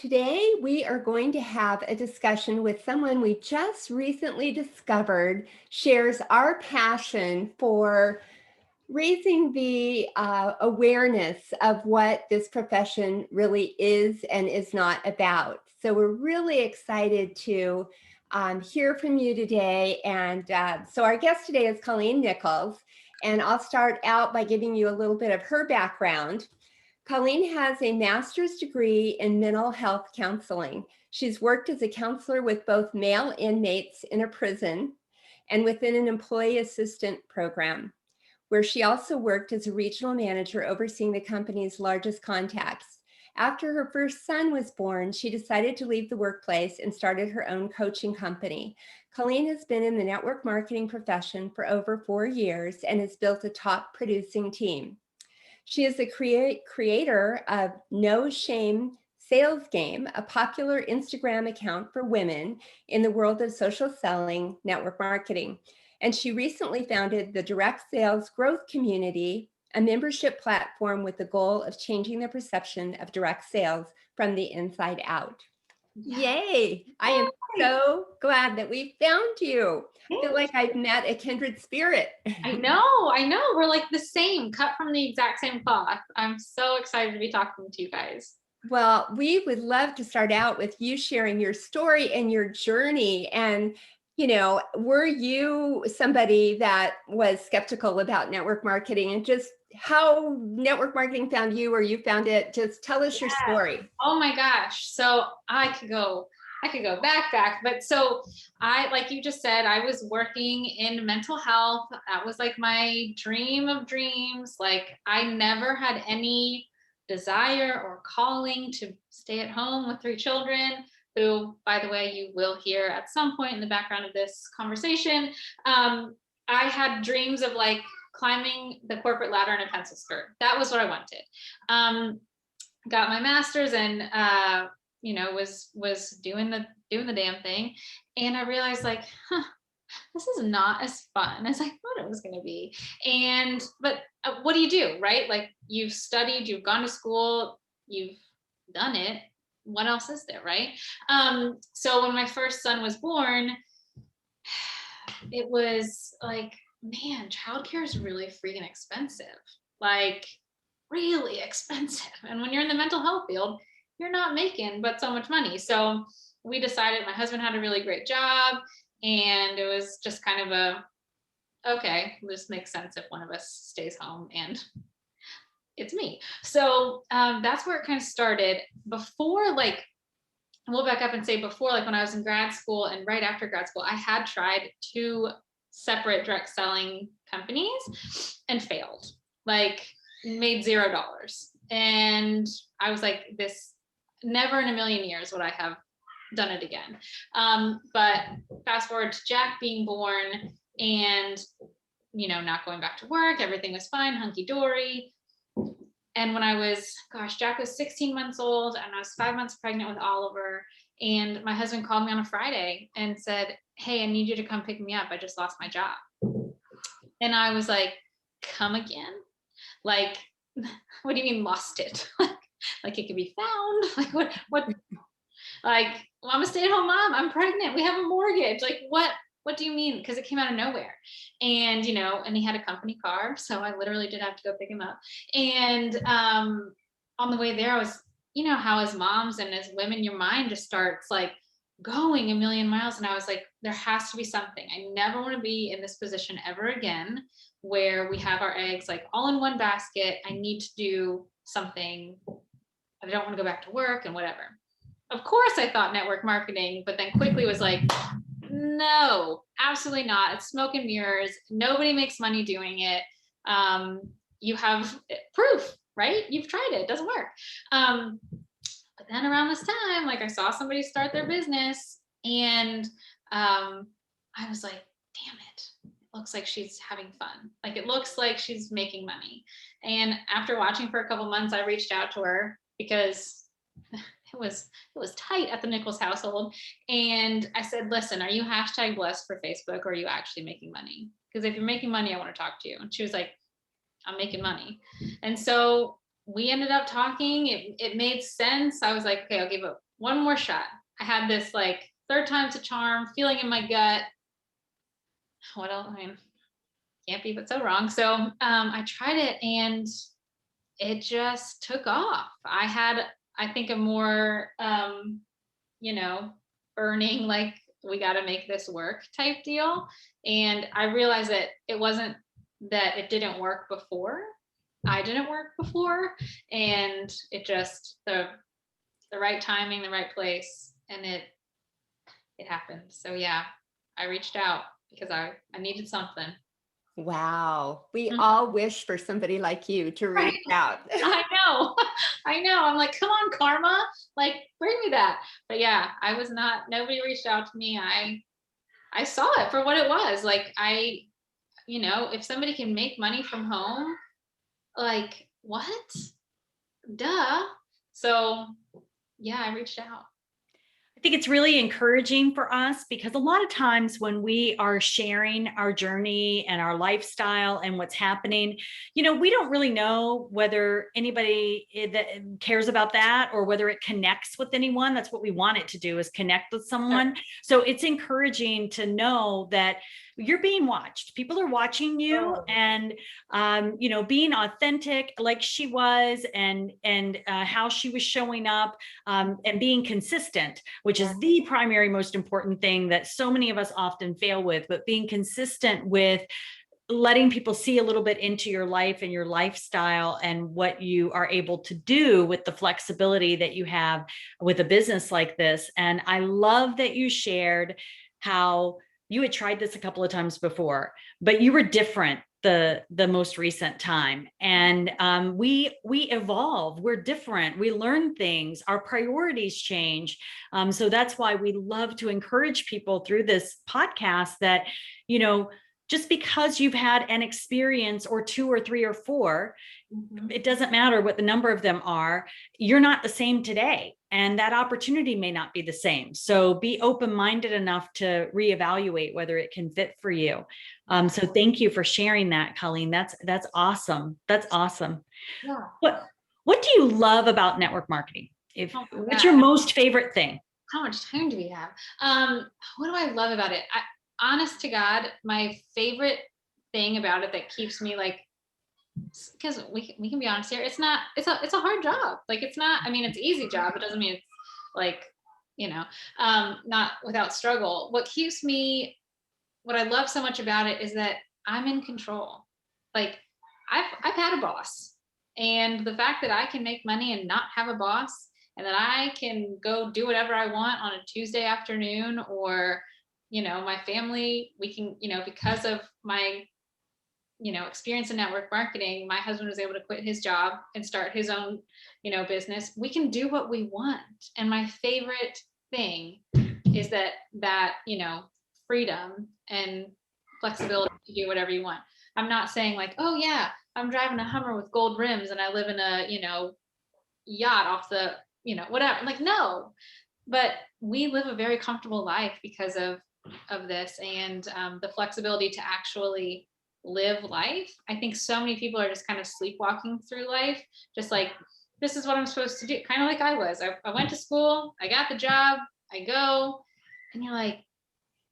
Today we are going to have a discussion with someone we just recently discovered shares our passion for raising the awareness of what this profession really is and is not about. So we're really excited to hear from you today. And so our guest today is Colleen Nichols, and I'll start out by giving you a little bit of her background. Colleen has a master's degree in mental health counseling. She's worked as a counselor with both male inmates in a prison and within an employee assistant program, where she also worked as a regional manager overseeing the company's largest contacts. After her first son was born, she decided to leave the workplace and started her own coaching company. Colleen has been in the network marketing profession for over 4 years and has built a top producing team. She is the creator of No Shame Sales Game, a popular Instagram account for women in the world of social selling network marketing. And she recently founded the Direct Sales Growth Community, a membership platform with the goal of changing the perception of direct sales from the inside out. Yay! I am so glad that we found you. I feel like I've met a kindred spirit. I know. We're like the same, cut from the exact same cloth. I'm so excited to be talking to you guys. Well, we would love to start out with you sharing your story and your journey. And, were you somebody that was skeptical about network marketing, and just how network marketing found you or you found it? Just tell us your story. Oh my gosh. So I could go back, but so like you just said, I was working in mental health. That was like my dream of dreams. Like I never had any desire or calling to stay at home with 3 children, who, by the way, you will hear at some point in the background of this conversation. I had dreams of like climbing the corporate ladder in a pencil skirt. That was what I wanted. Got my master's and was doing the damn thing, and I realized like, this is not as fun as I thought it was going to be. But what do you do, right? Like you've studied, you've gone to school, you've done it. What else is there, right? So when my first son was born, it was like, man, childcare is really freaking expensive. Like really expensive. And when you're in the mental health field, you're not making but so much money. So we decided, my husband had a really great job, and it was just kind of okay, this makes sense if one of us stays home and it's me. So that's where it kind of started. Before, like, we'll back up and say before, like when I was in grad school and right after grad school, I had tried 2 separate direct selling companies and failed. Like made $0. And I was like, this, never in a million years would I have done it again. But fast forward to Jack being born and, not going back to work, everything was fine, hunky dory. And when Jack was 16 months old and I was 5 months pregnant with Oliver. And my husband called me on a Friday and said, hey, I need you to come pick me up. I just lost my job. And I was like, come again? Like, what do you mean lost it? Like it could be found? Like what? Like, well, I'm a stay-at-home mom. I'm pregnant. We have a mortgage. Like, what do you mean? Because it came out of nowhere. And, and he had a company car. So I literally did have to go pick him up. And on the way there, I was, how as moms and as women, your mind just starts like going a million miles. And I was like, there has to be something. I never want to be in this position ever again, where we have our eggs like all in one basket. I need to do something. I don't want to go back to work and whatever. Of course, I thought network marketing, but then quickly was like, no, absolutely not. It's smoke and mirrors. Nobody makes money doing it. You have proof, right? You've tried it. It doesn't work. But then around this time, like I saw somebody start their business, and I was like, damn it. It looks like she's having fun. Like it looks like she's making money. And after watching for a couple months, I reached out to her because it was tight at the Nichols household. And I said, listen, are you #blessed for Facebook, or are you actually making money? Because if you're making money, I want to talk to you. And she was like, I'm making money. And so we ended up talking. It made sense. I was like, okay, I'll give one more shot. I had this like third time's a charm feeling in my gut. What else? I mean, can't be but so wrong. So I tried it and it just took off. I had, I think, a more, you know, burning, like, we got to make this work type deal. And I realized that it wasn't that it didn't work before. I didn't work before. And it just, the right timing, the right place. And it happened. So yeah, I reached out because I needed something. Wow. We Mhm. all wish for somebody like you to reach Right. out. I know. I know. I'm like, come on, karma. Like, bring me that. But yeah, I was not, nobody reached out to me. I saw it for what it was. Like, you know, if somebody can make money from home, like, what? Duh. So yeah, I reached out. I think it's really encouraging for us because a lot of times when we are sharing our journey and our lifestyle and what's happening, we don't really know whether anybody that cares about that or whether it connects with anyone. That's what we want it to do, is connect with someone. So it's encouraging to know that you're being watched. People are watching you, and being authentic like she was, and how she was showing up, and being consistent, which is the primary most important thing that so many of us often fail with. But being consistent with letting people see a little bit into your life and your lifestyle and what you are able to do with the flexibility that you have with a business like this. And I love that you shared how you had tried this a couple of times before, but you were different the most recent time. And we evolve, we're different, we learn things, our priorities change. So that's why we love to encourage people through this podcast that, just because you've had an experience or two or three or four, it doesn't matter what the number of them are, you're not the same today. And that opportunity may not be the same. So be open-minded enough to reevaluate whether it can fit for you. So thank you for sharing that, Colleen. That's awesome. That's awesome. Yeah. What do you love about network marketing? What's your most favorite thing? How much time do we have? What do I love about it? Honest to God, my favorite thing about it that keeps me, like, because we can be honest here, it's a hard job. Like, it's not, I mean, it's an easy job. It doesn't mean it's like, not without struggle. What I love so much about it is that I'm in control. Like, I've had a boss, and the fact that I can make money and not have a boss, and that I can go do whatever I want on a Tuesday afternoon, or, my family, we can, because of my, experience in network marketing, my husband was able to quit his job and start his own, business. We can do what we want. And my favorite thing is that, freedom and flexibility to do whatever you want. I'm not saying like, oh yeah, I'm driving a Hummer with gold rims and I live in a, yacht off the, whatever. Like, no, but we live a very comfortable life because of this, and the flexibility to actually live life. I think so many people are just kind of sleepwalking through life, just like, this is what I'm supposed to do. Kind of like I was. I went to school, I got the job, I go, and you're like,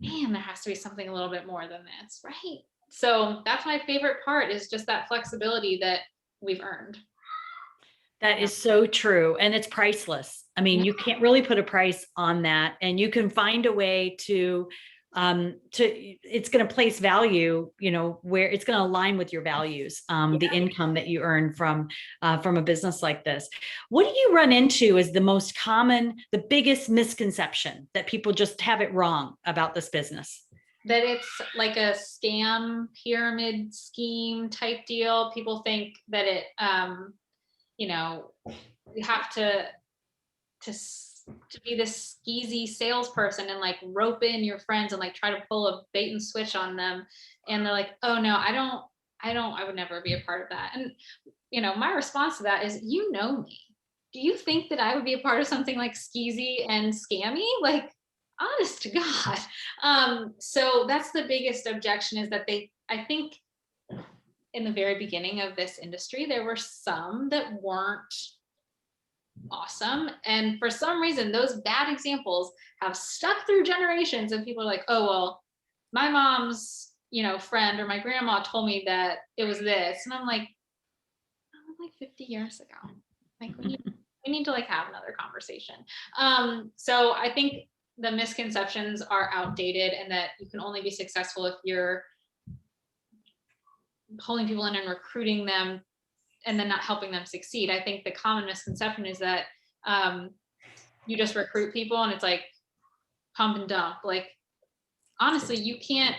man, there has to be something a little bit more than this, right? So that's my favorite part, is just that flexibility that we've earned. That is so true. And it's priceless. I mean, you can't really put a price on that. And you can find a way to it's going to place value, where it's going to align with your values, the income that you earn from a business like this. What do you run into as the most common, the biggest misconception that people just have it wrong about this business? That it's like a scam pyramid scheme type deal. People think that it, you have to be this skeezy salesperson and like rope in your friends and like try to pull a bait and switch on them. And they're like, oh no, I would never be a part of that. And, my response to that is, you know me. Do you think that I would be a part of something like skeezy and scammy? Like, honest to God. So that's the biggest objection, is that I think in the very beginning of this industry, there were some that weren't awesome. And for some reason, those bad examples have stuck through generations, and people are like, oh, well, my mom's, friend or my grandma told me that it was this. And I'm like, oh, like 50 years ago. Like we need to like have another conversation. So I think the misconceptions are outdated, and that you can only be successful if you're pulling people in and recruiting them and then not helping them succeed. I think the common misconception is that you just recruit people and it's like pump and dump. Like, honestly, you can't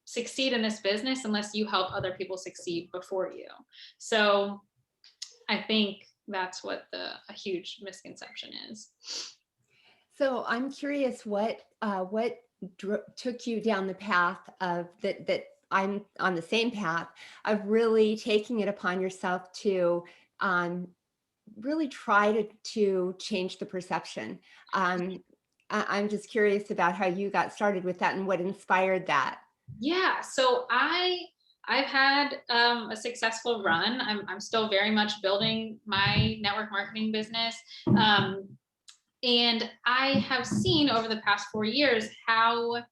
succeed in this business unless you help other people succeed before you. So I think that's what a huge misconception is. So I'm curious what took you down the path of that I'm on the same path of really taking it upon yourself to really try to change the perception. I'm just curious about how you got started with that and what inspired that. Yeah, so I've had a successful run. I'm still very much building my network marketing business. And I have seen over the past 4 years how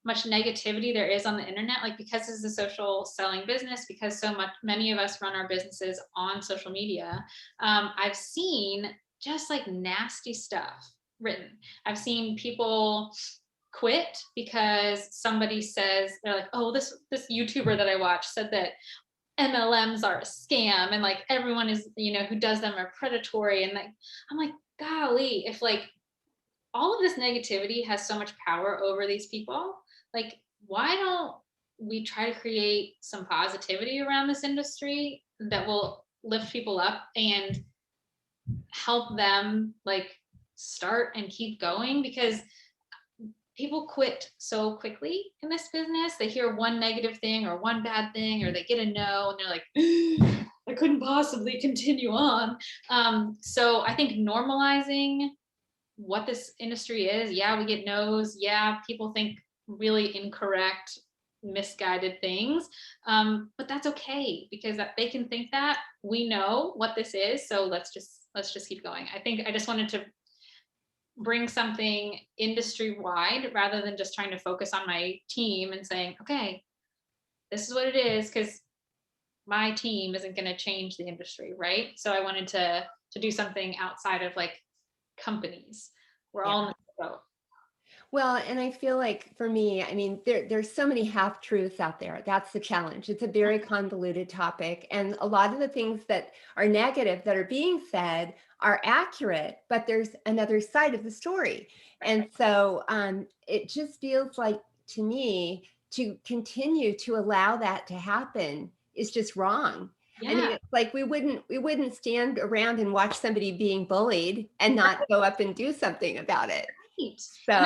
much negativity there is on the internet, like because this is a social selling business, because many of us run our businesses on social media. I've seen just like nasty stuff written. I've seen people quit because somebody says, they're like, oh, this YouTuber that I watch said that MLMs are a scam, and like everyone is, who does them are predatory. And like, I'm like, golly, if like all of this negativity has so much power over these people, like, why don't we try to create some positivity around this industry that will lift people up and help them like start and keep going? Because people quit so quickly in this business. They hear one negative thing or one bad thing, or they get a no, and they're like, I couldn't possibly continue on. So I think normalizing what this industry is, yeah, we get no's, yeah, people think really incorrect, misguided things, but that's okay, because they can think that. We know what this is, so let's just keep going. I think I just wanted to bring something industry wide rather than just trying to focus on my team and saying, okay, this is what it is, because my team isn't going to change the industry, right? So I wanted to do something outside of like companies. We're all in the boat. Well, and I feel like for me, I mean, there's so many half truths out there. That's the challenge. It's a very convoluted topic. And a lot of the things that are negative that are being said are accurate, but there's another side of the story. And so it just feels like, to me, to continue to allow that to happen is just wrong. Yeah. I mean, it's like we wouldn't stand around and watch somebody being bullied and not go up and do something about it. Right.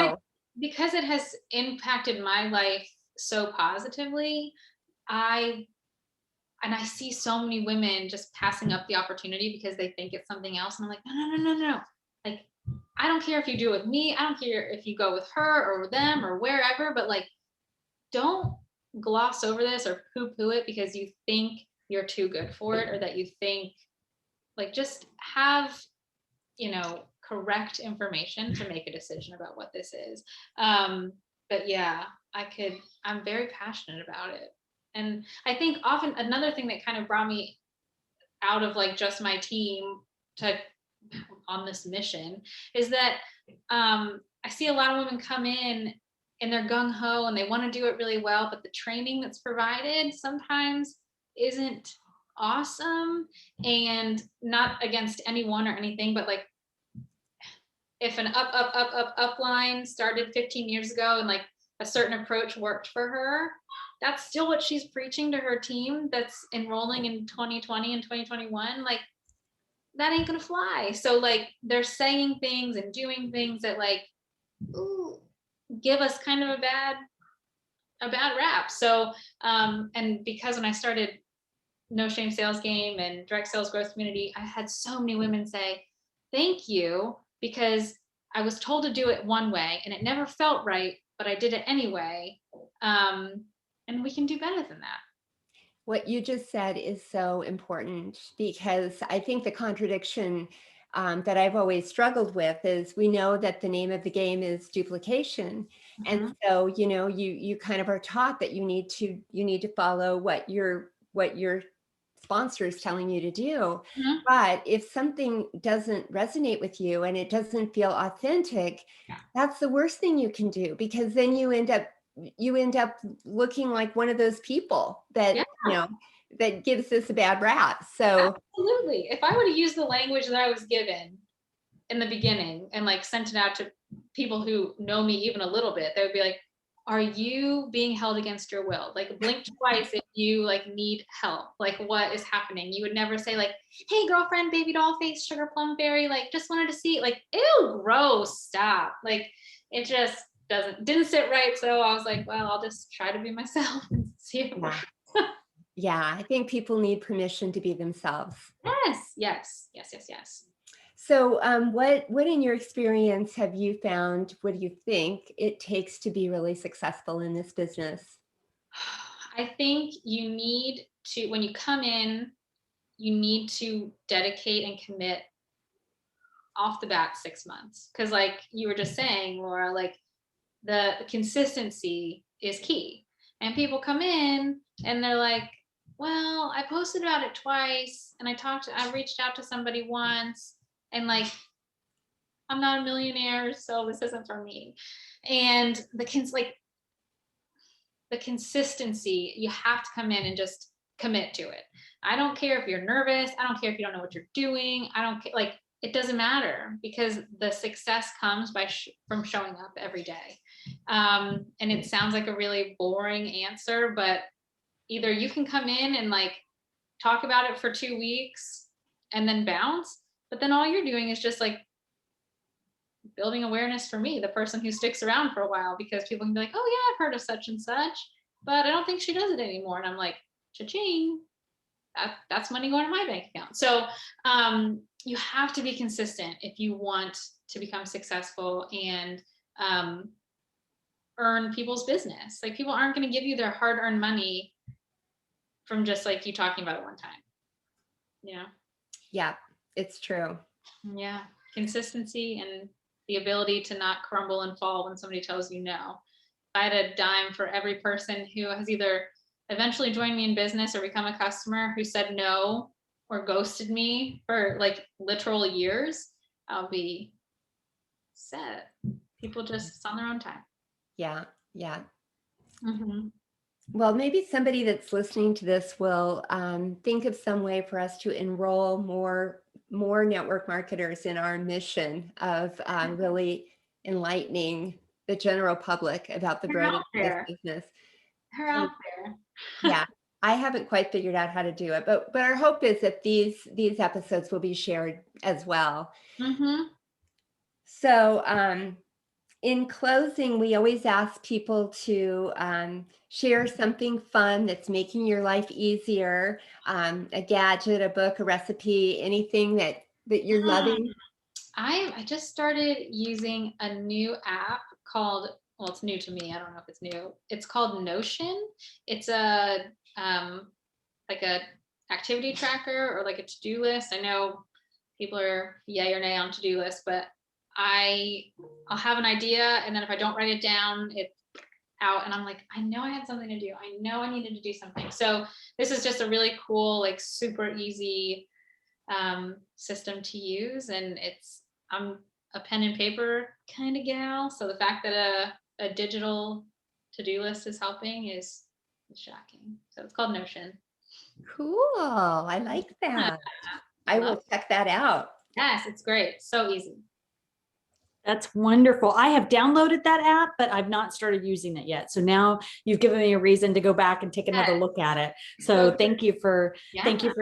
So because it has impacted my life so positively, I see so many women just passing up the opportunity because they think it's something else. And I'm like, no. Like, I don't care if you do it with me. I don't care if you go with her or with them or wherever, but like, don't gloss over this or poo-poo it because you think you're too good for it, or that you think, like, just have, correct information to make a decision about what this is. But yeah, I'm very passionate about it. And I think often another thing that kind of brought me out of like just my team to on this mission is that I see a lot of women come in and they're gung-ho and they want to do it really well, but the training that's provided sometimes isn't awesome. And not against anyone or anything, but like, if an up line started 15 years ago and like a certain approach worked for her, that's still what she's preaching to her team that's enrolling in 2020 and 2021. Like, that ain't gonna fly. So like, they're saying things and doing things that like, ooh, give us kind of a bad rap. So and because when I started No Shame Sales Game and Direct Sales Growth Community, I had so many women say, thank you, because I was told to do it one way and it never felt right, but I did it anyway. And we can do better than that. what you just said is so important, because I think the contradiction that I've always struggled with is we know that the name of the game is duplication. And Mhm. so, you kind of are taught that you need to follow what your sponsor is telling you to do. Mhm. But if something doesn't resonate with you and it doesn't feel authentic, Yeah. that's the worst thing you can do, because then you end up looking like one of those people Yeah, that gives us a bad rap. So absolutely. If I would have used the language that I was given in the beginning and like sent it out to people who know me even a little bit, they would be like, are you being held against your will? Like blink twice if you like need help. Like what is happening? You would never say like, hey girlfriend, baby doll face, sugar plum fairy, like just wanted to see, like, ew, gross, stop. Like it just didn't sit right. So I was like, well, I'll just try to be myself and see if it yeah, works. yeah, I think people need permission to be themselves. Yes, yes, yes, yes, yes. So, what in your experience have you found? What do you think it takes to be really successful in this business? I think you need to, when you come in, you need to dedicate and commit off the bat 6 months. Cause like you were just saying, Laura, like the consistency is key. And people come in and they're like, well, I posted about it twice and I reached out to somebody once and like, I'm not a millionaire, so this isn't for me. And the consistency, you have to come in and just commit to it. I don't care if you're nervous. I don't care if you don't know what you're doing. I don't care. Like, it doesn't matter because the success comes from showing up every day. And it sounds like a really boring answer, but either you can come in and like talk about it for 2 weeks and then bounce, but then all you're doing is just like building awareness for me, the person who sticks around for a while, because people can be like, oh yeah, I've heard of such and such, but I don't think she does it anymore. And I'm like, cha-ching, that's money going to my bank account. So you have to be consistent if you want to become successful and um, earn people's business. Like people aren't going to give you their hard-earned money from just like you talking about it one time. You know? Yeah, it's true. Yeah, consistency and the ability to not crumble and fall when somebody tells you no. If I had a dime for every person who has either eventually joined me in business or become a customer who said no or ghosted me for like literal years, I'll be set. People just, it's on their own time. Yeah, yeah. Mm-hmm. Well, maybe somebody that's listening to this will think of some way for us to enroll more network marketers in our mission of really enlightening the general public about the They're growth of out this there. business. They're out there. Yeah, I haven't quite figured out how to do it, but our hope is that these episodes will be shared as well. Mm-hmm. So, in closing, we always ask people to share something fun that's making your life easier, a gadget, a book, a recipe, anything that you're loving. I just started using a new app called, well, it's new to me. I don't know if it's new. It's called Notion. It's a like a activity tracker or like a to-do list. I know people are yay or nay on to-do lists, but I'll have an idea and then if I don't write it down, it's out and I'm like, I know I had something to do. I know I needed to do something. So this is just a really cool, like super easy system to use, and I'm a pen and paper kind of gal, so the fact that a digital to-do list is helping is shocking. So it's called Notion. Cool. I like that. I will check that out. Yes, it's great, so easy. That's wonderful. I have downloaded that app, but I've not started using it yet. So now you've given me a reason to go back and take another look at it. So thank you for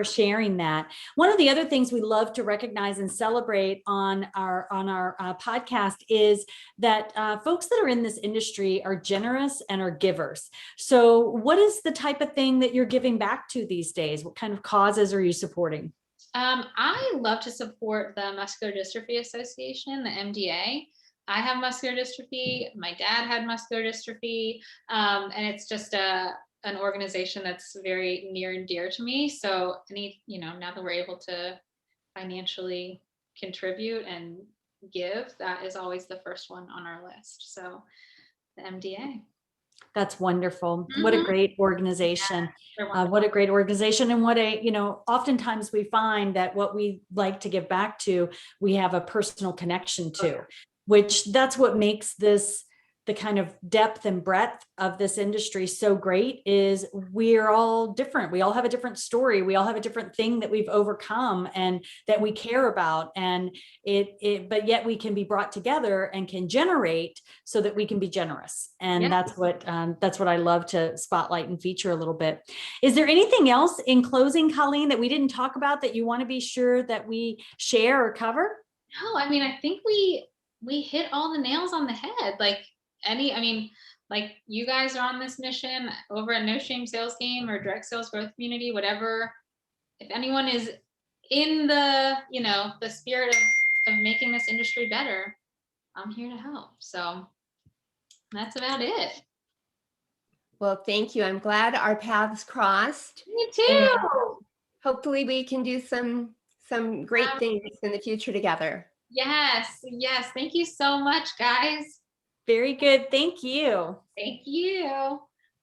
sharing that. One of the other things we love to recognize and celebrate on our podcast is that folks that are in this industry are generous and are givers. So what is the type of thing that you're giving back to these days? What kind of causes are you supporting? I love to support the Muscular Dystrophy Association, the MDA. I have muscular dystrophy. My dad had muscular dystrophy, and it's just an organization that's very near and dear to me. So now that we're able to financially contribute and give, that is always the first one on our list. So the MDA. That's wonderful. What a great organization. What a great organization. And what a, oftentimes we find that what we like to give back to, we have a personal connection to, which that's what makes this, the kind of depth and breadth of this industry so great, is we're all different. We all have a different story. We all have a different thing that we've overcome and that we care about. And but yet we can be brought together and can generate so that we can be generous. And that's what I love to spotlight and feature a little bit. Is there anything else in closing, Colleen, that we didn't talk about that you want to be sure that we share or cover? No, I mean, I think we hit all the nails on the head. Like you guys are on this mission over at No Shame Sales Game or Direct Sales Growth Community, whatever. If anyone is in the, the spirit of making this industry better, I'm here to help. So that's about it. Well, thank you. I'm glad our paths crossed. Me too. And hopefully we can do some great things in the future together. Yes. Thank you so much, guys. Very good. Thank you. Thank you.